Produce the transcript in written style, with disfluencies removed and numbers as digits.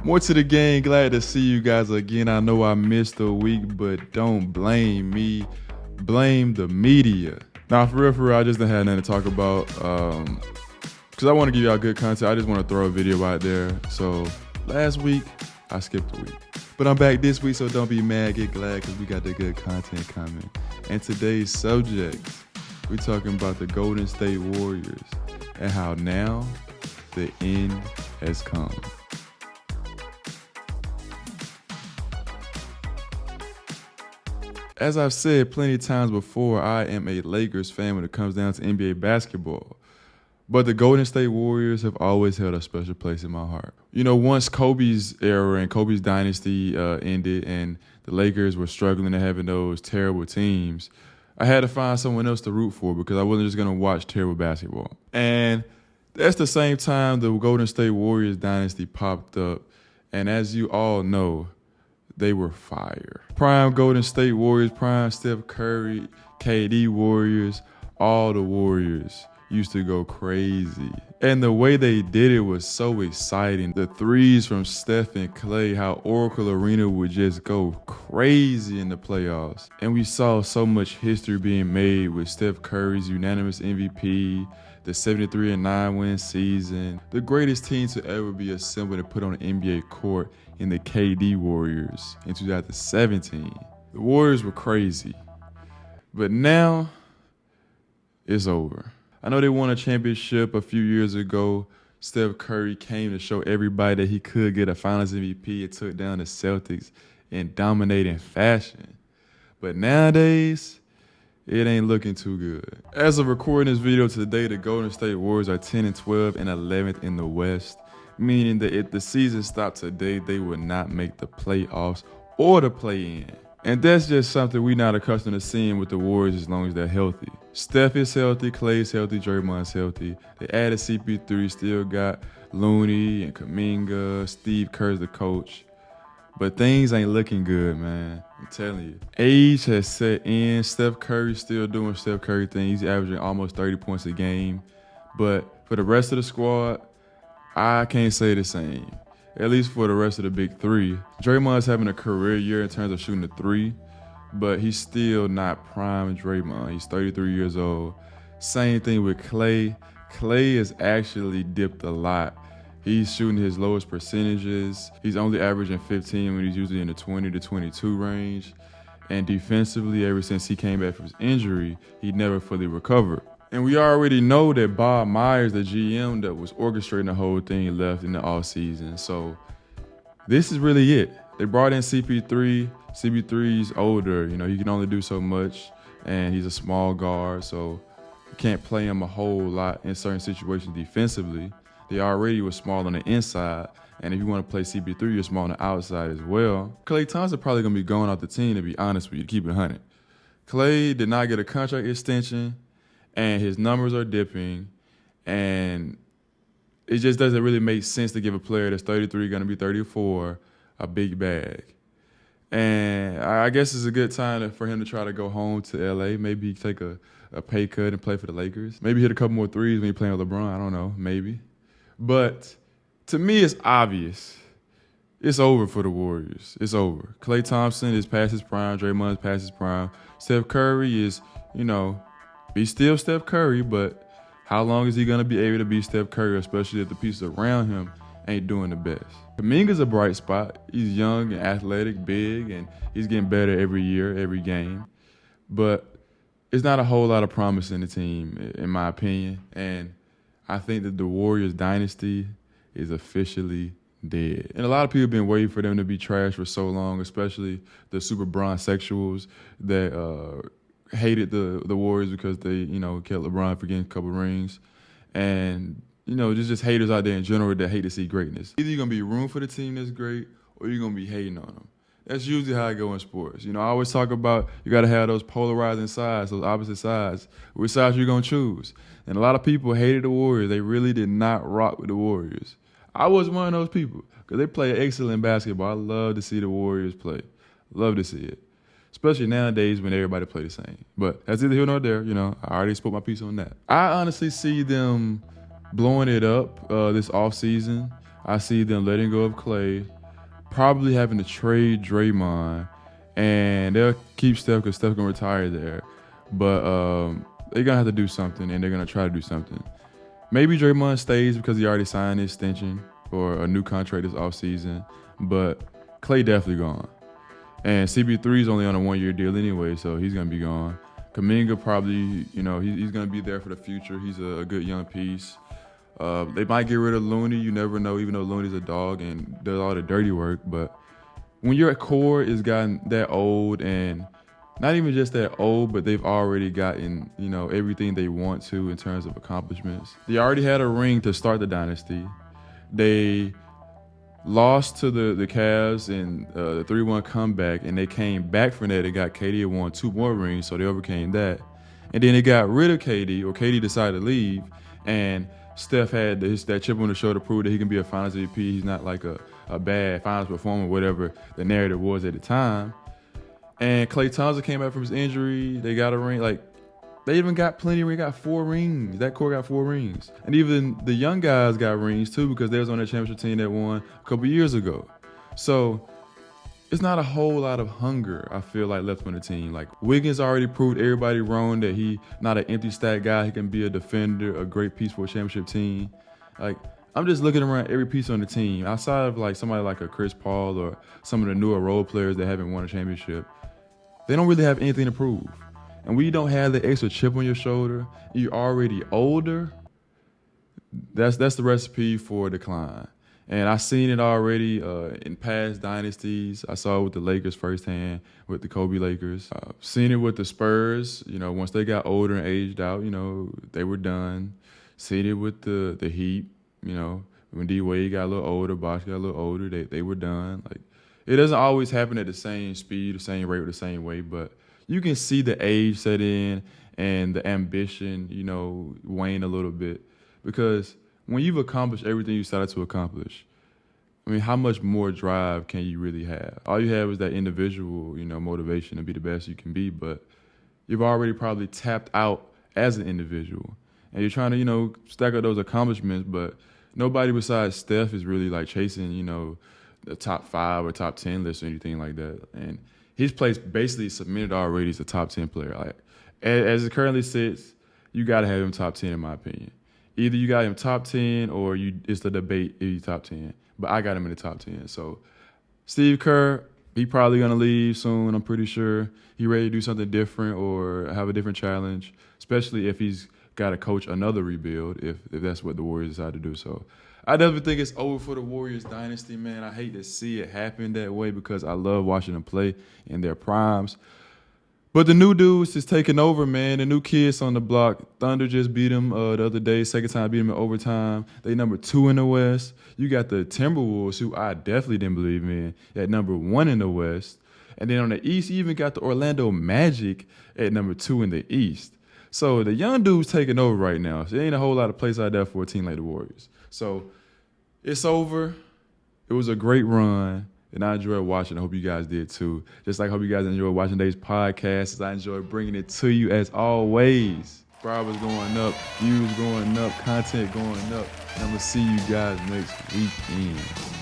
More to the game, glad to see you guys again. I know I missed a week, but don't blame me, blame the media. Now, for real, I just didn't have nothing to talk about because I want to give y'all good content. I just want to throw a video out there. So last week, I skipped a week. But I'm back this week, so don't be mad, get glad, because we got the good content coming. And today's subject, we're talking about the Golden State Warriors and how now the end has come. As I've said plenty of times before, I am a Lakers fan when it comes down to NBA basketball. But the Golden State Warriors have always held a special place in my heart. You know, once Kobe's era and Kobe's dynasty ended and the Lakers were struggling to having those terrible teams, I had to find someone else to root for because I wasn't just going to watch terrible basketball. And that's the same time the Golden State Warriors dynasty popped up. And as you all know, they were fire. Prime Golden State Warriors, prime Steph Curry, KD Warriors, all the Warriors used to go crazy. And the way they did it was so exciting. The threes from Steph and Clay, how Oracle Arena would just go crazy in the playoffs. And we saw so much history being made with Steph Curry's unanimous MVP, the 73-9 win season, the greatest team to ever be assembled and put on an NBA court in the KD Warriors in 2017. The Warriors were crazy, but now it's over. I know they won a championship a few years ago. Steph Curry came to show everybody that he could get a Finals MVP. It took down the Celtics in dominating fashion. But nowadays, it ain't looking too good. As of recording this video today, the Golden State Warriors are 10-12 and 11th in the West, meaning that if the season stopped today, they would not make the playoffs or the play-in. And that's just something we're not accustomed to seeing with the Warriors as long as they're healthy. Steph is healthy, Clay's healthy, Draymond's healthy. They added CP3, still got Looney and Kuminga, Steve Kerr's the coach. But things ain't looking good, man. I'm telling you. Age has set in. Steph Curry's still doing Steph Curry things. He's averaging almost 30 points a game. But for the rest of the squad, I can't say the same. At least for the rest of the big three. Draymond's having a career year in terms of shooting the three, but he's still not prime Draymond. He's 33 years old. Same thing with Clay. Clay has actually dipped a lot. He's shooting his lowest percentages. He's only averaging 15 when he's usually in the 20 to 22 range. And defensively, ever since he came back from his injury, he never fully recovered. And we already know that Bob Myers, the GM that was orchestrating the whole thing, left in the offseason. So this is really it. They brought in CP3. CP3's older. You know, he can only do so much, and he's a small guard, so you can't play him a whole lot in certain situations defensively. They already were small on the inside, and if you want to play CP3, you're small on the outside as well. Klay Thompson probably going to be going off the team, to be honest with you, to keep it 100. Klay did not get a contract extension, and his numbers are dipping, and it just doesn't really make sense to give a player that's 33 going to be 34 a big bag. And I guess it's a good time for him to try to go home to LA. Maybe take a pay cut and play for the Lakers. Maybe hit a couple more threes when he's playing with LeBron. I don't know, maybe. But to me, it's obvious. It's over for the Warriors. It's over. Klay Thompson is past his prime. Draymond's past his prime. Steph Curry is, you know, he's still Steph Curry, but how long is he going to be able to be Steph Curry, especially if the pieces around him ain't doing the best? Kuminga's a bright spot. He's young and athletic, big, and he's getting better every year, every game. But it's not a whole lot of promise in the team, in my opinion. And I think that the Warriors dynasty is officially dead. And a lot of people have been waiting for them to be trash for so long, especially the super bronzexuals that hated the Warriors because they, you know, kept LeBron for getting a couple rings. And, you know, just haters out there in general that hate to see greatness. Either you're going to be rooting for the team that's great or you're going to be hating on them. That's usually how I go in sports. You know, I always talk about you got to have those polarizing sides, those opposite sides. Which sides you're going to choose? And a lot of people hated the Warriors. They really did not rock with the Warriors. I was one of those people because they play excellent basketball. I love to see the Warriors play. Love to see it. Especially nowadays when everybody play the same. But that's either here nor there. You know, I already spoke my piece on that. I honestly see them blowing it up this offseason. I see them letting go of Clay, probably having to trade Draymond, and they'll keep Steph because Steph gonna retire there. But they're gonna have to do something, and they're gonna try to do something. Maybe Draymond stays because he already signed his extension for a new contract this offseason, but Clay definitely gone. And CP3 is only on a 1-year deal anyway, so he's gonna be gone. Kuminga probably, he's gonna be there for the future. He's a good young piece. They might get rid of Looney. You never know, even though Looney's a dog and does all the dirty work. But when your core is gotten that old, and not even just that old, but they've already gotten, everything they want to in terms of accomplishments. They already had a ring to start the dynasty. They lost to the Cavs in the 3-1 comeback, and they came back from that. They got KD and won 2 more rings, so they overcame that. And then they got rid of KD, or KD decided to leave, and Steph had that chip on the shoulder to prove that he can be a Finals MVP. He's not like a bad Finals performer, whatever the narrative was at the time. And Klay Thompson came back from his injury. They got a ring. Like, they even got plenty of rings. Got 4 rings. That core got 4 rings. And even the young guys got rings too, because they was on that championship team that won a couple years ago. So it's not a whole lot of hunger, I feel like, left on the team. Like, Wiggins already proved everybody wrong that he not an empty stat guy. He can be a defender, a great piece for a championship team. Like, I'm just looking around every piece on the team. Outside of like somebody like a Chris Paul or some of the newer role players that haven't won a championship, they don't really have anything to prove. And when you don't have the extra chip on your shoulder, you're already older, that's the recipe for decline. And I've seen it already in past dynasties. I saw it with the Lakers firsthand, with the Kobe Lakers. I've seen it with the Spurs. Once they got older and aged out, they were done. Seen it with the Heat. When D-Wade got a little older, Bosh got a little older, they were done. Like, it doesn't always happen at the same speed, the same rate, or the same way, but you can see the age set in and the ambition, wane a little bit. Because when you've accomplished everything you set out to accomplish, I mean, how much more drive can you really have? All you have is that individual, motivation to be the best you can be, but you've already probably tapped out as an individual. And you're trying to, stack up those accomplishments, but nobody besides Steph is really like chasing, the top 5 or top 10 list or anything like that. And his place basically submitted already as a top 10 player. Like, as it currently sits, you got to have him top 10 in my opinion. Either you got him top 10 or it's the debate if he's top 10. But I got him in the top 10. So Steve Kerr, he probably going to leave soon, I'm pretty sure. He ready to do something different or have a different challenge, especially if he's got to coach another rebuild, if that's what the Warriors decide to do. So I definitely think it's over for the Warriors dynasty, man. I hate to see it happen that way because I love watching them play in their primes. But the new dudes is taking over, man. The new kids on the block. Thunder just beat them the other day. Second time beat them in overtime. They number 2 in the West. You got the Timberwolves, who I definitely didn't believe in, at number 1 in the West. And then on the East, you even got the Orlando Magic at number 2 in the East. So the young dude's taking over right now. So there ain't a whole lot of place out there for a team like the Warriors. So it's over. It was a great run. And I enjoyed watching. I hope you guys did too. Just like I hope you guys enjoyed watching today's podcast, as I enjoyed bringing it to you as always. Subscribers going up, views going up, content going up. And I'm going to see you guys next weekend.